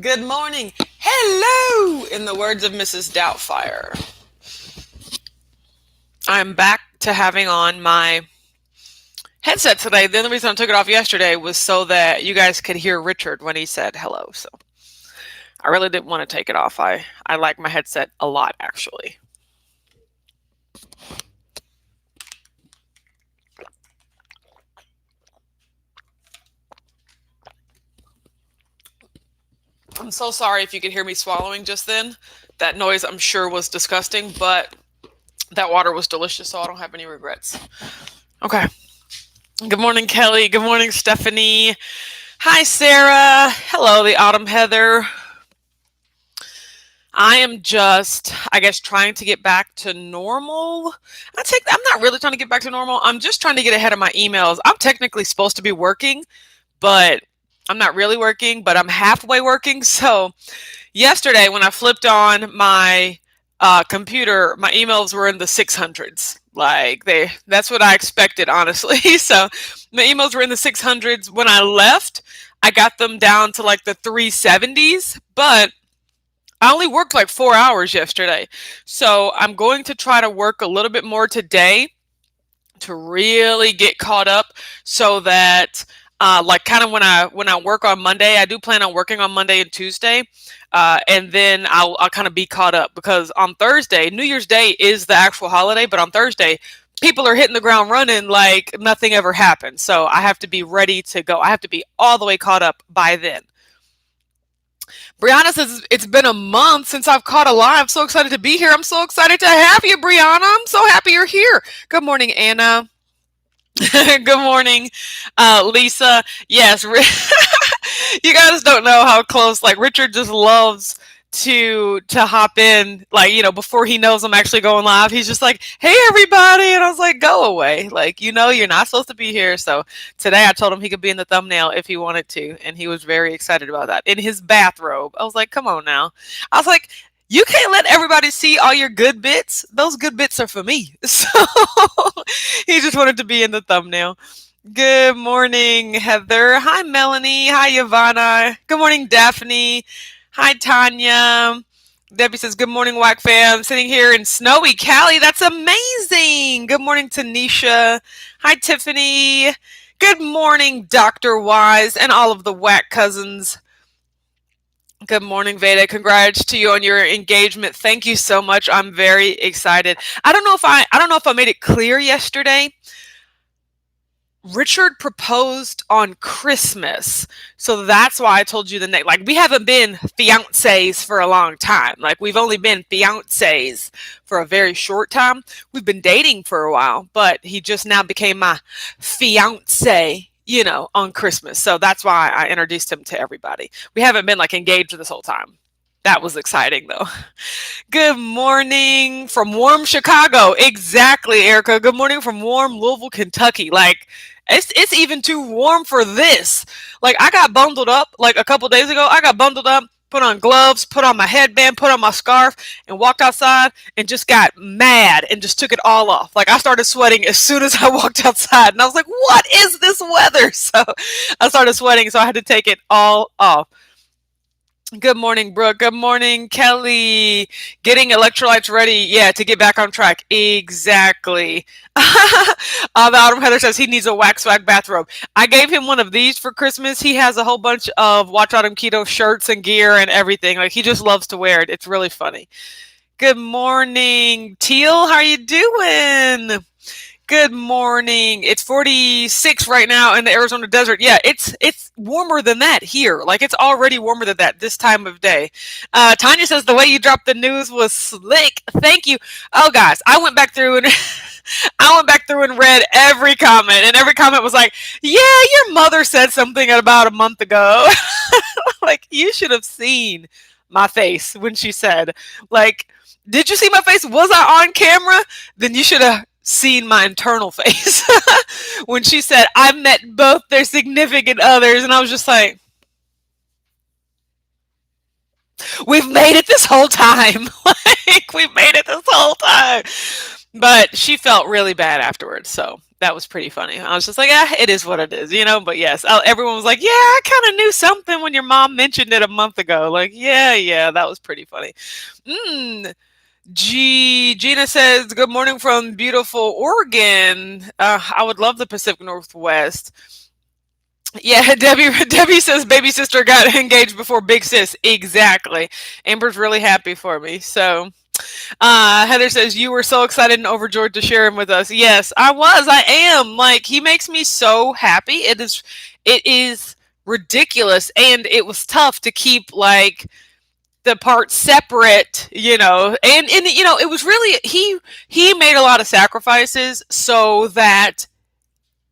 Good morning. Hello, in the words of Mrs. Doubtfire. I'm back to having on my headset today. The only reason I took it off yesterday was so that you guys could hear Richard when he said hello. So I really didn't want to take it off. I like my headset a lot, actually. I'm so sorry if you could hear me swallowing just then. That noise, I'm sure, was disgusting, but that water was delicious, so I don't have any regrets. Okay. Good morning, Kelly. Good morning, Stephanie. Hi, Sarah. Hello, the Autumn Heather. I am just, I guess, trying to get back to normal. I'm not really trying to get back to normal. I'm just trying to get ahead of my emails. I'm technically supposed to be working, but I'm not really working, but I'm halfway working. So yesterday, when I flipped on my computer, my emails were in the 600s. That's what I expected, honestly. So my emails were in the 600s. When I left, I got them down to like the 370s, but I only worked like 4 hours yesterday. So I'm going to try to work a little bit more today to really get caught up so that like kind of when I work on Monday, I do plan on working on Monday and Tuesday. And then I'll kind of be caught up because on Thursday, New Year's Day is the actual holiday, but on Thursday, people are hitting the ground running like nothing ever happened. So I have to be ready to go. I have to be all the way caught up by then. Brianna says it's been a month since I've caught a live. I'm so excited to be here. I'm so excited to have you, Brianna. I'm so happy you're here. Good morning, Anna. Good morning, Lisa. Yes, you guys don't know how close. Like Richard just loves to hop in, like before he knows I'm actually going live. He's just like, "Hey, everybody," and I was like, "Go away! Like you're not supposed to be here." So today I told him he could be in the thumbnail if he wanted to, and he was very excited about that in his bathrobe. I was like, "Come on now!" I was like, you can't let everybody see all your good bits. Those good bits are for me. So he just wanted to be in the thumbnail. Good morning, Heather. Hi, Melanie. Hi, Ivana. Good morning, Daphne. Hi, Tanya. Debbie says, good morning, WAC fam. Sitting here in snowy Cali. That's amazing. Good morning, Tanisha. Hi, Tiffany. Good morning, Dr. Wise and all of the WAC cousins. Good morning, Veda. Congrats to you on your engagement. Thank you so much. I'm very excited. I don't know if I made it clear yesterday. Richard proposed on Christmas. So that's why I told you the name. Like, we haven't been fiancés for a long time. Like, we've only been fiancés for a very short time. We've been dating for a while, but he just now became my fiancé, on Christmas. So that's why I introduced him to everybody. We haven't been like engaged this whole time. That was exciting though. Good morning from warm Chicago. Exactly, Erica. Good morning from warm Louisville, Kentucky. Like it's even too warm for this. Like I got bundled up like a couple days ago. I got bundled up, put on gloves, put on my headband, put on my scarf, and walked outside and just got mad and just took it all off. Like I started sweating as soon as I walked outside, and I was like, "What is this weather?" So I started sweating, so I had to take it all off. Good morning, Brooke. Good morning, Kelly. Getting electrolytes ready, yeah, to get back on track. Exactly. The Autumn Heather says he needs a wax swag bathrobe. I gave him one of these for Christmas. He has a whole bunch of Watch Autumn Keto shirts and gear and everything. Like he just loves to wear it. It's really funny. Good morning, Teal. How are you doing? Good morning. It's 46 right now in the Arizona desert. Yeah, it's warmer than that here. Like it's already warmer than that this time of day. Tanya says the way you dropped the news was slick. Thank you. Oh, guys, I went back through and I went back through and read every comment, and every comment was like, "Yeah, your mother said something about a month ago." Like you should have seen my face when she said, like, "Did you see my face? Was I on camera?" Then you should have seen my internal face when she said I've met both their significant others, and I was just like, we've made it this whole time. Like we've made it this whole time. But she felt really bad afterwards, so That was pretty funny. I was just like, it is what it is, But yes, everyone was like, yeah, I kind of knew something when your mom mentioned it a month ago. Like, yeah, that was pretty funny. Mm. Gina says, good morning from beautiful Oregon. I would love the Pacific Northwest. Yeah, Debbie says baby sister got engaged before big sis. Exactly. Amber's really happy for me. So Heather says, you were so excited and overjoyed to share him with us. Yes, I was. I am. Like, he makes me so happy. It is ridiculous. And it was tough to keep, like, the parts separate, and it was really, he made a lot of sacrifices so that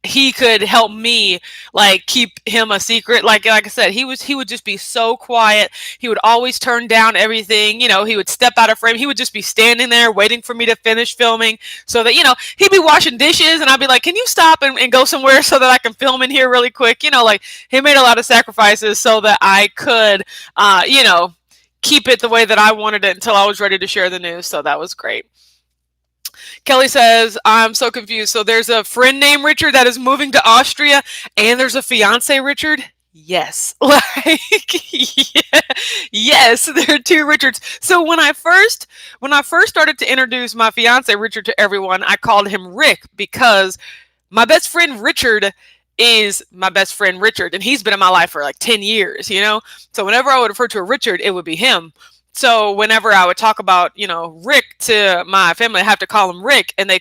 he could help me, like, keep him a secret. Like I said, he would just be so quiet. He would always turn down everything. He would step out of frame. He would just be standing there waiting for me to finish filming so that, he'd be washing dishes and I'd be like, can you stop and go somewhere so that I can film in here really quick? Like, he made a lot of sacrifices so that I could, keep it the way that I wanted it until I was ready to share the news. So that was great. Kelly says, I'm so confused. So there's a friend named Richard that is moving to Austria and there's a fiance Richard? Yes. Yeah, yes, there are two Richards. So when I first started to introduce my fiance Richard to everyone, I called him Rick because my best friend Richard is my best friend Richard, and he's been in my life for like 10 years, So whenever I would refer to a Richard, it would be him. So whenever I would talk about, Rick to my family, I have to call him Rick, and they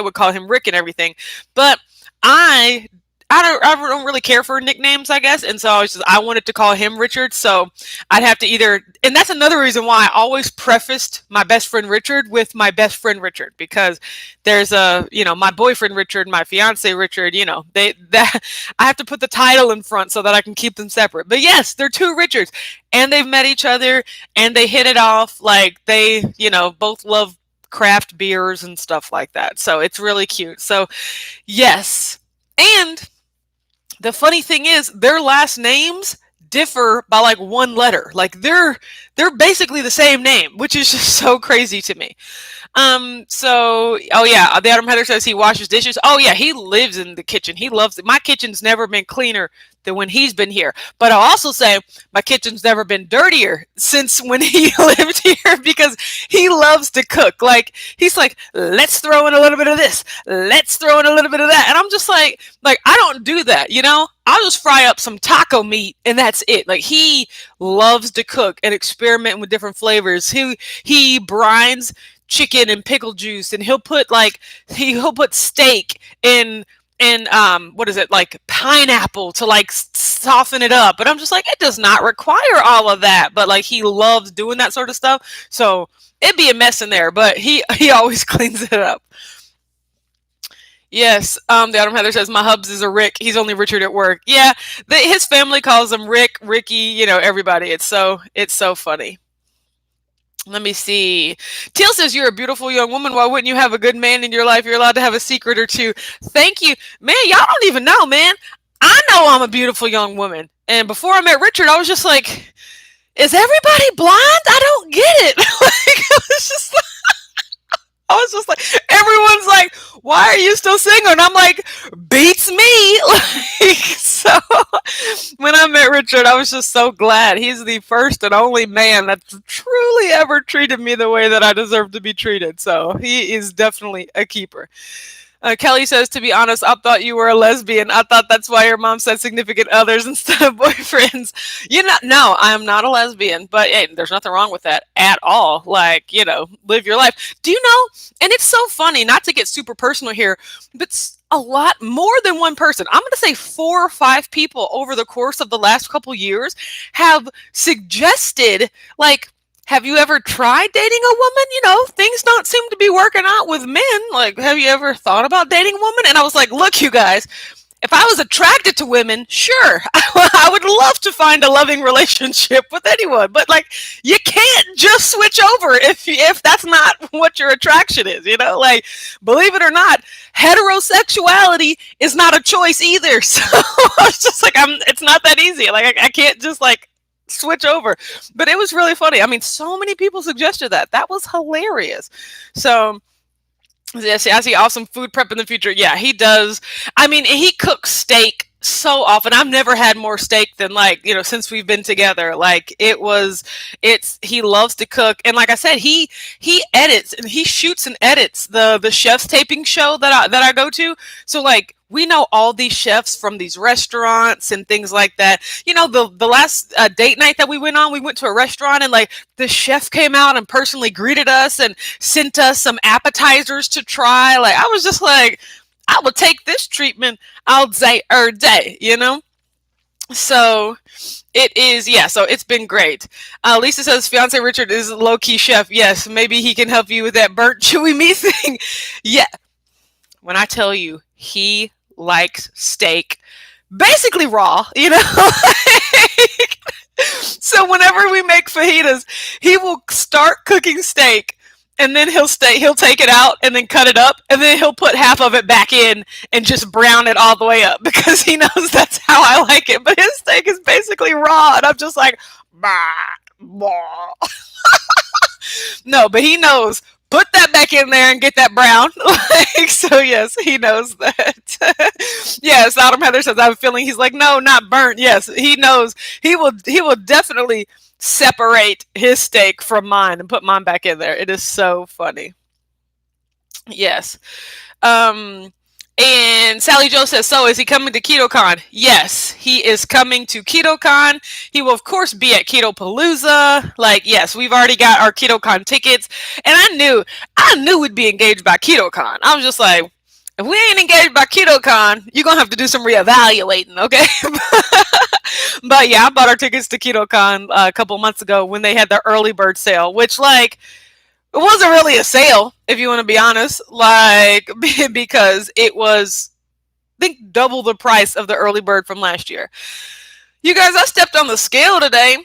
would call him Rick and everything. But I don't really care for nicknames, I guess, and so I wanted to call him Richard, so I'd have to either, and that's another reason why I always prefaced my best friend Richard with my best friend Richard, because there's my boyfriend Richard, my fiance Richard, I have to put the title in front so that I can keep them separate. But yes, they're two Richards, and they've met each other, and they hit it off, like they, both love craft beers and stuff like that, so it's really cute. So yes, and the funny thing is, their last names differ by like one letter. Like they're basically the same name, which is just so crazy to me. Oh yeah, the Adam Heather says he washes dishes. Oh yeah, he lives in the kitchen. He loves it. My kitchen's never been cleaner than when he's been here. But I'll also say my kitchen's never been dirtier since when he lived here, because he loves to cook. Like, he's like, let's throw in a little bit of this. Let's throw in a little bit of that. And I'm just like, I don't do that, I'll just fry up some taco meat and that's it. Like, he loves to cook and experiment with different flavors. He brines chicken and pickle juice, and he'll put steak in what is it, like pineapple to like soften it up. But I'm just like, it does not require all of that, but like he loves doing that sort of stuff. So it'd be a mess in there, but he always cleans it up. Yes, the Adam Heather says my hubs is a Rick. He's only Richard at work. Yeah, his family calls him Rick, Ricky, everybody. It's so funny. Let me see. Teal says, you're a beautiful young woman. Why wouldn't you have a good man in your life? You're allowed to have a secret or two. Thank you. Man, y'all don't even know, man. I know I'm a beautiful young woman. And before I met Richard, I was just like, is everybody blind? I don't get it. I was just like, everyone's like, why are you still single? And I'm like, beats me. So when I met Richard, I was just so glad. He's the first and only man that's truly ever treated me the way that I deserve to be treated. So he is definitely a keeper. Kelly says, to be honest, I thought you were a lesbian. I thought that's why your mom said significant others instead of boyfriends. No, I am not a lesbian, but hey, there's nothing wrong with that at all. Like, live your life. Do you know? And it's so funny, not to get super personal here, but a lot more than one person, I'm going to say 4 or 5 people over the course of the last couple years have suggested, like, have you ever tried dating a woman? Things don't seem to be working out with men. Like, have you ever thought about dating a woman? And I was like, look, you guys, if I was attracted to women, sure, I would love to find a loving relationship with anyone. But like, you can't just switch over if that's not what your attraction is. Like, believe it or not, heterosexuality is not a choice either. So it's just like, it's not that easy. Like, I can't just like switch over. But it was really funny. I mean, so many people suggested that. That was hilarious. So Yes, I see awesome food prep in the future. Yeah, he does. I mean, he cooks steak so often. I've never had more steak than like, since we've been together. Like he loves to cook. And like I said, he edits and he shoots and edits the chef's taping show that I go to. So like we know all these chefs from these restaurants and things like that. The last date night that we went on, we went to a restaurant and like the chef came out and personally greeted us and sent us some appetizers to try. Like I was just like, I will take this treatment all day or day. So it is, yeah. So it's been great. Lisa says fiance Richard is a low key chef. Yes, maybe he can help you with that burnt chewy meat thing. Yeah, when I tell you he likes steak basically raw. So whenever we make fajitas, he will start cooking steak and then he'll take it out and then cut it up and then he'll put half of it back in and just brown it all the way up because he knows that's how I like it. But his steak is basically raw and I'm just like, bah, bah. No, but he knows. Put that back in there and get that brown. So yes, he knows that. Yes, Autumn Heather says, I have a feeling he's like, no, not burnt. Yes, he knows. He will definitely separate his steak from mine and put mine back in there. It is so funny. Yes. Um, and Sally Joe says, so is he coming to KetoCon? Yes, he is coming to KetoCon. He will, of course, be at Keto Palooza. Like, yes, we've already got our KetoCon tickets. And I knew we'd be engaged by KetoCon. I was just like, if we ain't engaged by KetoCon, you're going to have to do some reevaluating, okay? But yeah, I bought our tickets to KetoCon a couple months ago when they had their early bird sale, which, like, it wasn't really a sale, if you want to be honest, like, because it was, I think, double the price of the early bird from last year. You guys, I stepped on the scale today.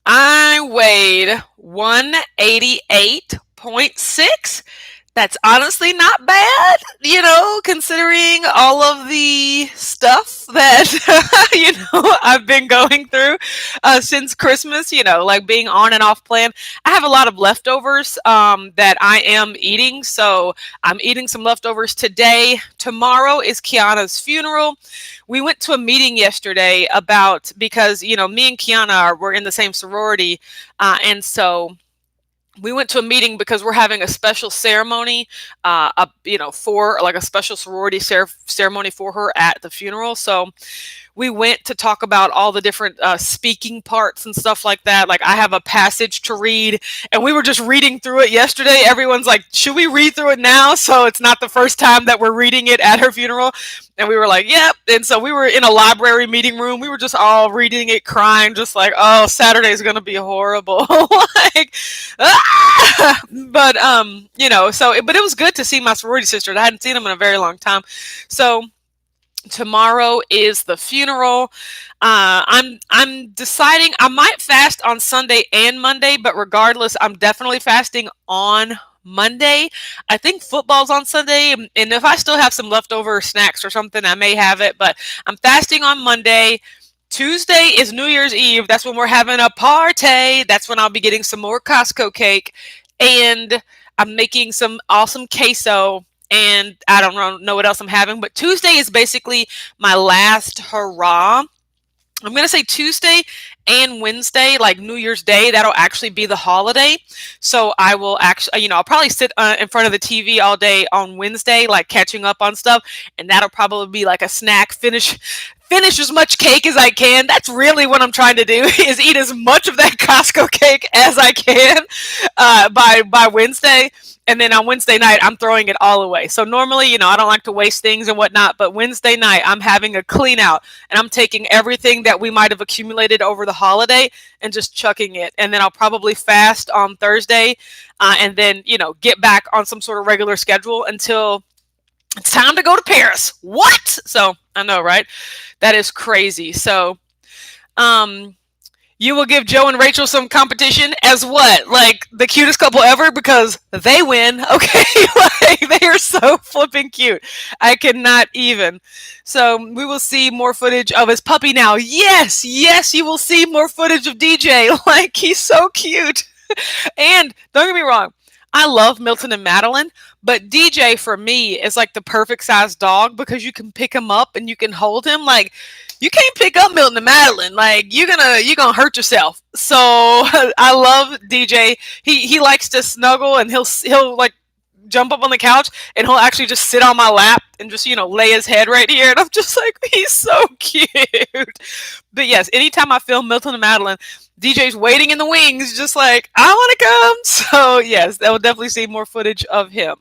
I weighed 188.6. That's honestly not bad, considering all of the stuff that, I've been going through since Christmas, like being on and off plan. I have a lot of leftovers that I am eating. So I'm eating some leftovers today. Tomorrow is Kiana's funeral. We went to a meeting yesterday because, me and Kiana were in the same sorority. And so we went to a meeting because we're having a special ceremony, for like a special sorority ceremony for her at the funeral. So we went to talk about all the different speaking parts and stuff like that. Like I have a passage to read and we were just reading through it yesterday. Everyone's like, should we read through it now? So it's not the first time that we're reading it at her funeral. And we were like, yep. And so we were in a library meeting room. We were just all reading it, crying, just like, oh, Saturday's going to be horrible. Like, But, but it was good to see my sorority sisters. I hadn't seen them in a very long time. So tomorrow is the funeral. I'm deciding I might fast on Sunday and Monday, but regardless, I'm definitely fasting on Monday. I think football's on Sunday, and if I still have some leftover snacks or something, I may have it, but I'm fasting on Monday. Tuesday is New Year's Eve. That's when we're having a party. That's when I'll be getting some more Costco cake, and I'm making some awesome queso, and I don't know what else I'm having, but Tuesday is basically my last hurrah. I'm going to say Tuesday and Wednesday, like New Year's Day, that'll actually be the holiday. So I will actually, I'll probably sit in front of the TV all day on Wednesday, like catching up on stuff. And that'll probably be like a snack, finish as much cake as I can. That's really what I'm trying to do, is eat as much of that Costco cake as I can by Wednesday. And then on Wednesday night, I'm throwing it all away. So normally, I don't like to waste things and whatnot, but Wednesday night, I'm having a clean out and I'm taking everything that we might have accumulated over the holiday and just chucking it. And then I'll probably fast on Thursday and then, get back on some sort of regular schedule until it's time to go to Paris. What? So I know, right? That is crazy. So, you will give Joe and Rachel some competition as what? Like the cutest couple ever because they win. Okay. Like they are so flipping cute. I cannot even. So we will see more footage of his puppy now. Yes, you will see more footage of DJ. Like he's so cute. And don't get me wrong, I love Milton and Madeline, but DJ for me is like the perfect size dog because you can pick him up and you can hold him. Like you can't pick up Milton and Madeline. Like you're gonna hurt yourself. So I love DJ. He likes to snuggle and he'll like jump up on the couch and he'll actually just sit on my lap and just lay his head right here, and I'm just like, he's so cute. But yes, anytime I film Milton and Madeline, DJ's waiting in the wings just like, I want to come. So yes, that will definitely see more footage of him.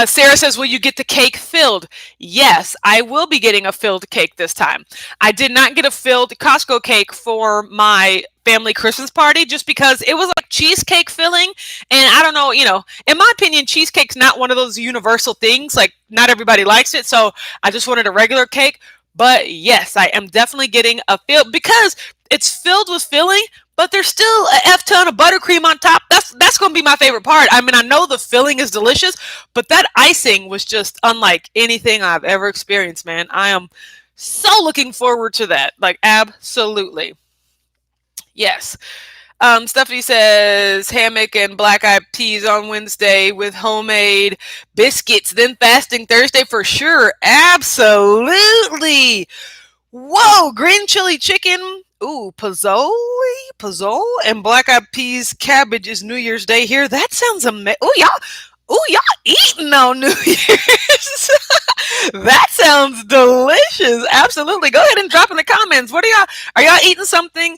Sarah says, will you get the cake filled? Yes, I will be getting a filled cake this time. I did not get a filled Costco cake for my family Christmas party just because it was like cheesecake filling. And I don't know, in my opinion, cheesecake's not one of those universal things. Like not everybody likes it. So I just wanted a regular cake. But yes, I am definitely getting a filled because it's filled with filling, but there's still a F ton of buttercream on top. That's going to be my favorite part. I mean, I know the filling is delicious, but that icing was just unlike anything I've ever experienced, man. I am so looking forward to that. Like, absolutely. Yes. Stephanie says hammock and black-eyed peas on Wednesday with homemade biscuits, then fasting Thursday for sure. Absolutely. Whoa, green chili chicken. Ooh, Pozzoli, and black-eyed peas cabbage is New Year's Day here. That sounds amazing. Y'all eating on New Year's. That sounds delicious. Absolutely. Go ahead and drop in the comments. Are y'all eating something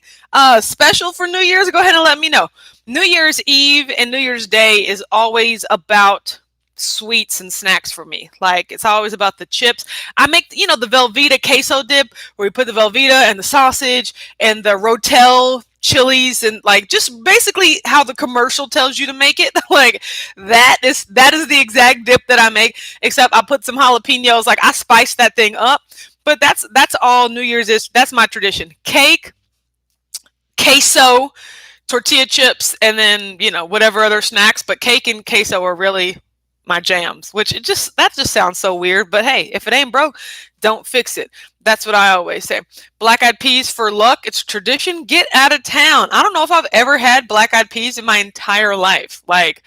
special for New Year's? Go ahead and let me know. New Year's Eve and New Year's Day is always about sweets and snacks for me. Like it's always about the chips. I make the Velveeta queso dip where we put the Velveeta and the sausage and the Rotel chilies and like just basically how the commercial tells you to make it. Like that is the exact dip that I make, except I put some jalapenos. Like I spice that thing up. But that's all New Year's is. That's my tradition. Cake, queso, tortilla chips, and then whatever other snacks. But cake and queso are really my jams, which that just sounds so weird, but hey, if it ain't broke, don't fix it. That's what I always say. Black-eyed peas for luck. It's tradition. Get out of town. I don't know if I've ever had black-eyed peas in my entire life. Like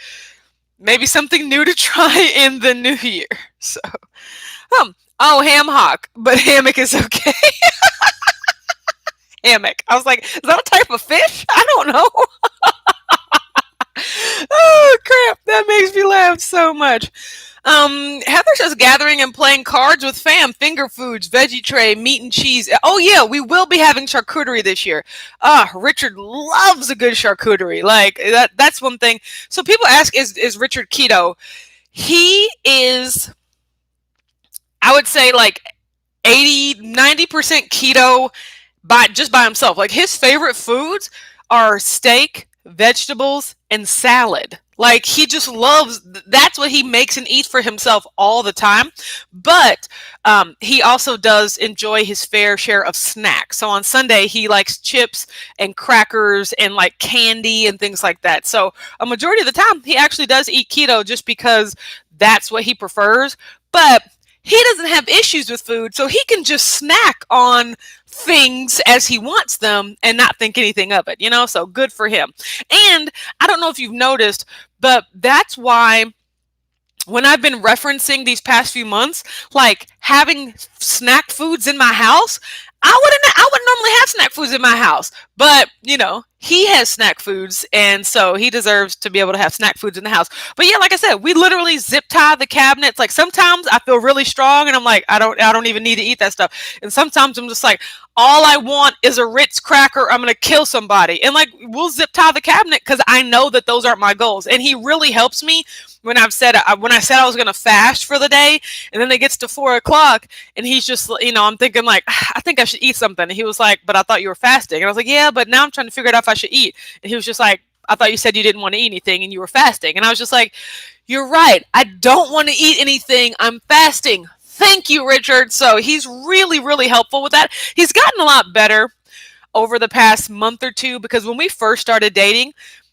maybe something new to try in the new year. So, ham hock, but hammock is okay. Hammock. I was like, is that a type of fish? I don't know. Oh crap, that makes me laugh so much. Heather says gathering and playing cards with fam, finger foods, veggie tray, meat and cheese. Oh yeah, we will be having charcuterie this year. Richard loves a good charcuterie. Like that's one thing. So people ask, is Richard keto? He is, I would say like 80-90% keto by himself. Like his favorite foods are steak, vegetables, and salad. Like he just loves, that's what he makes and eats for himself all the time. But he also does enjoy his fair share of snacks. So on Sunday, he likes chips and crackers and like candy and things like that. So a majority of the time, he actually does eat keto just because that's what he prefers. But he doesn't have issues with food, so he can just snack on things as he wants them and not think anything of it, so good for him. And I don't know if you've noticed, but that's why when I've been referencing these past few months, like having snack foods in my house, I wouldn't normally have snack foods in my house, but he has snack foods, and so he deserves to be able to have snack foods in the house. But yeah, like I said, we literally zip tie the cabinets. Like sometimes I feel really strong and I'm like, I don't even need to eat that stuff. And sometimes I'm just like, all I want is a Ritz cracker. I'm going to kill somebody. And like, we'll zip tie the cabinet because I know that those aren't my goals. And he really helps me when I said I was going to fast for the day, and then it gets to 4:00 and he's just, I'm thinking like, I think I should eat something. And he was like, but I thought you were fasting. And I was like, yeah, but now I'm trying to figure out if I should eat. And he was just like, I thought you said you didn't want to eat anything and you were fasting. And I was just like, you're right. I don't want to eat anything. I'm fasting. Thank you, Richard. So he's really, really helpful with that. He's gotten a lot better over the past month or two because when we first started dating,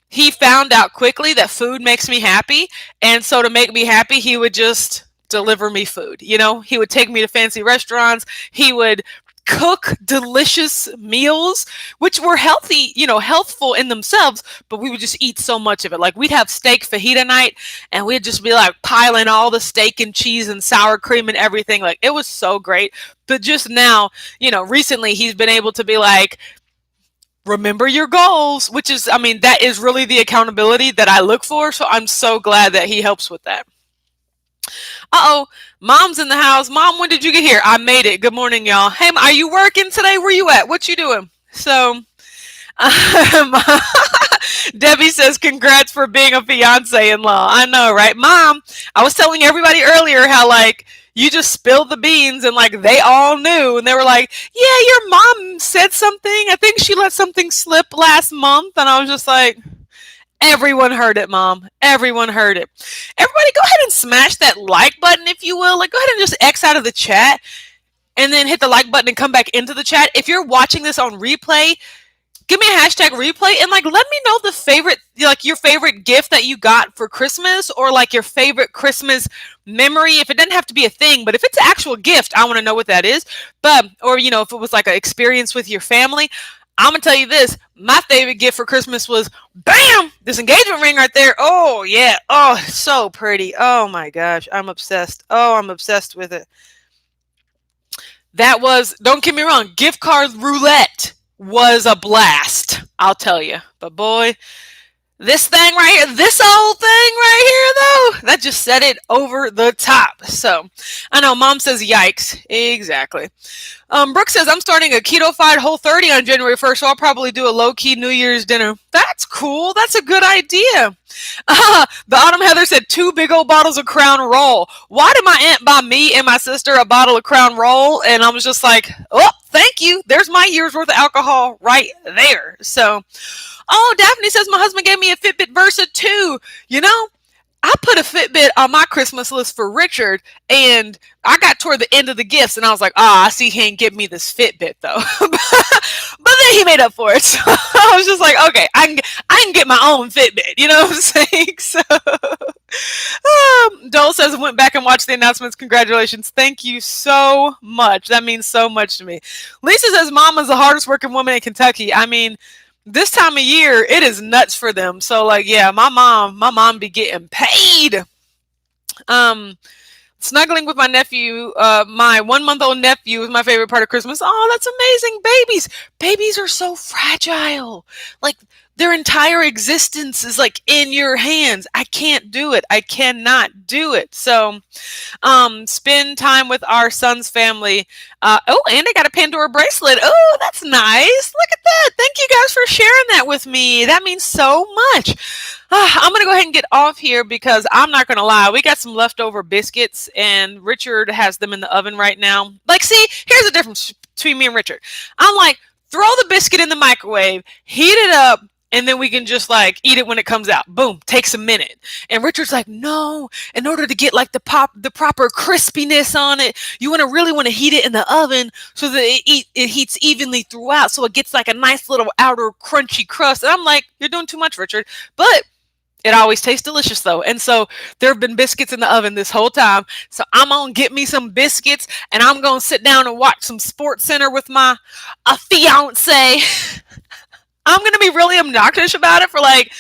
he found out quickly that food makes me happy. And so to make me happy, he would just deliver me food. He would take me to fancy restaurants. He would cook delicious meals, which were healthy, healthful in themselves, but we would just eat so much of it. Like we'd have steak fajita night and we'd just be like piling all the steak and cheese and sour cream and everything. Like it was so great. But just now, recently he's been able to be like, remember your goals, which is, that is really the accountability that I look for. So I'm so glad that he helps with that. Uh-oh, Mom's in the house. Mom, when did you get here? I made it. Good morning, y'all. Hey, are you working today? Where you at? What you doing? So, Debbie says, congrats for being a fiance-in-law. I know, right? Mom, I was telling everybody earlier how, like, you just spilled the beans and, like, they all knew. And they were like, yeah, your mom said something. I think she let something slip last month. And I was just like, everyone heard it, Mom. Everyone heard it. Everybody, go ahead and smash that like button, if you will. Like, go ahead and just X out of the chat and then hit the like button and come back into the chat. If you're watching this on replay, give me a hashtag replay and, like, let me know the favorite, like, your favorite gift that you got for Christmas, or, like, your favorite Christmas memory. If it doesn't have to be a thing, but if it's an actual gift, I want to know what that is. But, or, if it was, like, an experience with your family. I'm going to tell you this. My favorite gift for Christmas was, bam, this engagement ring right there. Oh, yeah. Oh, so pretty. Oh, my gosh. I'm obsessed. Oh, I'm obsessed with it. That was, don't get me wrong, gift card roulette was a blast, I'll tell you. But boy, this thing right here, this old thing right here, though, that just set it over the top. So, I know, Mom says, yikes. Exactly. Brooke says, I'm starting a keto-fied Whole30 on January 1st, so I'll probably do a low-key New Year's dinner. That's cool. That's a good idea. The Autumn Heather said 2 big old bottles of Crown Roll. Why did my aunt buy me and my sister a bottle of Crown Roll? And I was just like, oh, thank you. There's my year's worth of alcohol right there. So, oh, Daphne says my husband gave me a Fitbit Versa 2. I put a Fitbit on my Christmas list for Richard, and I got toward the end of the gifts, and I was like, I see he ain't give me this Fitbit, though. But then he made up for it. So I was just like, okay, I can get my own Fitbit. You know what I'm saying? So Dole says, I went back and watched the announcements. Congratulations. Thank you so much. That means so much to me. Lisa says, Mama's the hardest working woman in Kentucky. This time of year, it is nuts for them. So, like, yeah, my mom be getting paid. Snuggling with my nephew, my 1-month-old nephew is my favorite part of Christmas. Oh, that's amazing. Babies are so fragile. Like, their entire existence is, like, in your hands. I can't do it. I cannot do it. So, spend time with our son's family. And I got a Pandora bracelet. Oh, that's nice. Look at that. Thank you guys for sharing that with me. That means so much. I'm going to go ahead and get off here because I'm not going to lie. We got some leftover biscuits and Richard has them in the oven right now. Like, see, here's the difference between me and Richard. I'm like, throw the biscuit in the microwave, heat it up, and then we can just, like, eat it when it comes out. Boom, takes a minute. And Richard's like, no, in order to get, like, the proper crispiness on it, you really want to heat it in the oven so that it heats evenly throughout, so it gets, like, a nice little outer crunchy crust. And I'm like, you're doing too much, Richard. But it always tastes delicious, though. And so there have been biscuits in the oven this whole time. So I'm going to get me some biscuits, and I'm going to sit down and watch some Sports Center with my fiance. I'm going to be really obnoxious about it for, like,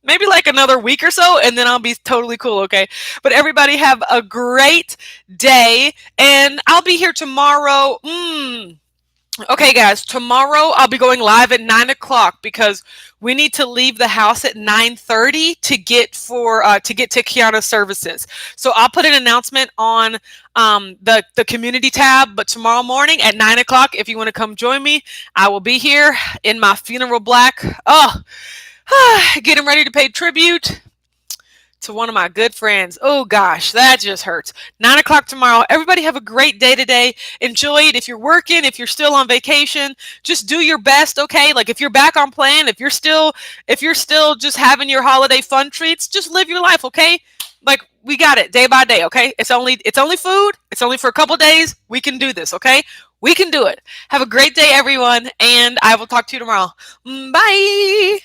maybe, like, another week or so, and then I'll be totally cool, okay? But everybody have a great day, and I'll be here tomorrow. Okay, guys, tomorrow I'll be going live at 9 o'clock because we need to leave the house at 9:30 to get to Kiana's services. So I'll put an announcement on the community tab, but tomorrow morning at 9 o'clock, if you want to come join me, I will be here in my funeral black. Getting ready to pay tribute to one of my good friends. Oh gosh, that just hurts. 9 o'clock tomorrow. Everybody have a great day today. Enjoy it. If you're working, if you're still on vacation, just do your best, okay? Like, if you're back on plan, if you're still just having your holiday fun treats, just live your life, okay? Like, we got it day by day, okay? It's only food. It's only for a couple days. We can do this, okay? We can do it. Have a great day, everyone, and I will talk to you tomorrow. Bye.